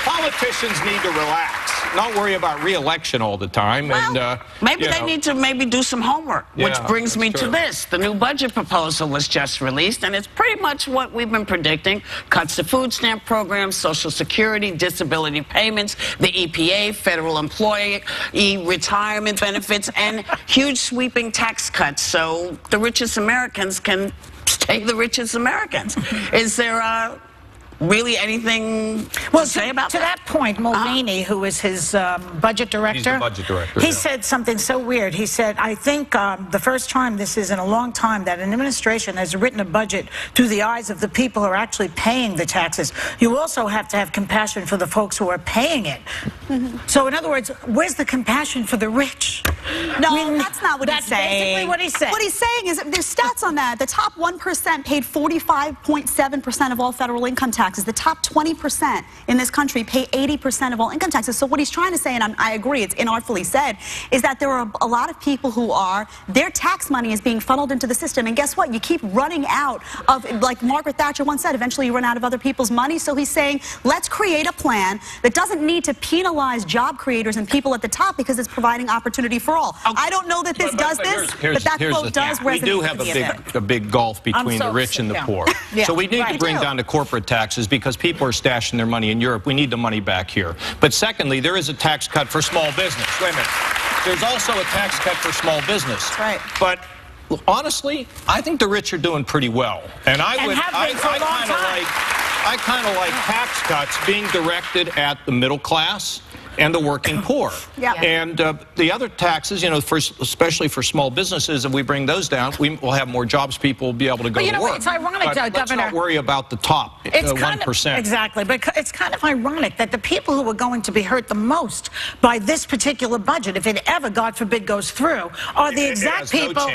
Politicians need to relax, not worry about re-election all the time. Well, and maybe they need to do some homework, which brings me to this. The new budget proposal was just released, and it's pretty much what we've been predicting. Cuts to food stamp programs, Social Security, disability payments, the EPA, federal employee retirement benefits, and huge sweeping tax cuts so the richest Americans can stay the richest Americans. Is there really anything to say about that? To that point, Mulvaney, who is his budget director, he's the budget director, he said something so weird. He said, I think the first time this is in a long time that an administration has written a budget through the eyes of the people who are actually paying the taxes. You also have to have compassion for the folks who are paying it. So in other words, where's the compassion for the rich? No, that's not what he's saying. That's basically what he said. What he's saying is, there's stats on that. The top 1% paid 45.7% of all federal income taxes. The top 20% in this country pay 80% of all income taxes. So what he's trying to say, and I agree, it's inartfully said, is that there are a lot of people who their tax money is being funneled into the system. And guess what? You keep running out of, like Margaret Thatcher once said, eventually you run out of other people's money. So he's saying, let's create a plan that doesn't need to penalize job creators and people at the top because it's providing opportunity for all. Okay. I don't know that this does this, but that quote does resonate. We do have a big gulf between the rich and the poor. Yeah. So we need to bring down the corporate taxes because people are stashing their money in Europe. We need the money back here. But secondly, there is a tax cut for small business. Wait a minute. There's also a tax cut for small business. That's right. But honestly, I think the rich are doing pretty well. And I kind of like tax cuts being directed at the middle class and the working poor. Yeah. And the other taxes, you know, especially for small businesses, if we bring those down, we will have more jobs, people will be able to go to work. It's ironic, but Governor. Let's not worry about the top 1%. Exactly, but it's kind of ironic that the people who are going to be hurt the most by this particular budget, if it ever, God forbid, goes through, are the exact people.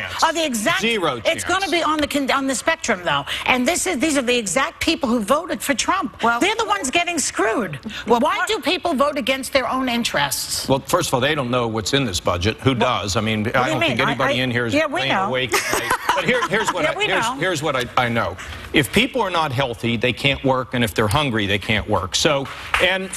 Zero chance. It's going to be on the spectrum, though, and these are the exact people who voted for Trump. Well, they're the ones getting screwed. Well, why do people vote against their own interests? Well, first of all, they don't know what's in this budget. Who does? I mean, I don't think anybody in here is laying awake. But here's what I know. If people are not healthy, they can't work, and if they're hungry, they can't work. So, and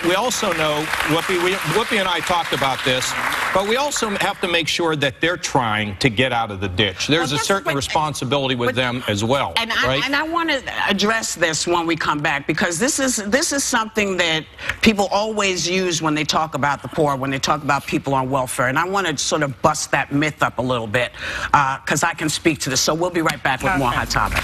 we also know, Whoopi and I talked about this, but we also have to make sure that they're trying to get out of the ditch. There's a certain responsibility with them as well. And right? I want to address this when we come back, because this is something that people always use when they talk about the poor, when they talk about people on welfare. And I want to sort of bust that myth up a little bit, because I can speak to this. So we'll be right back with more Hot Topics.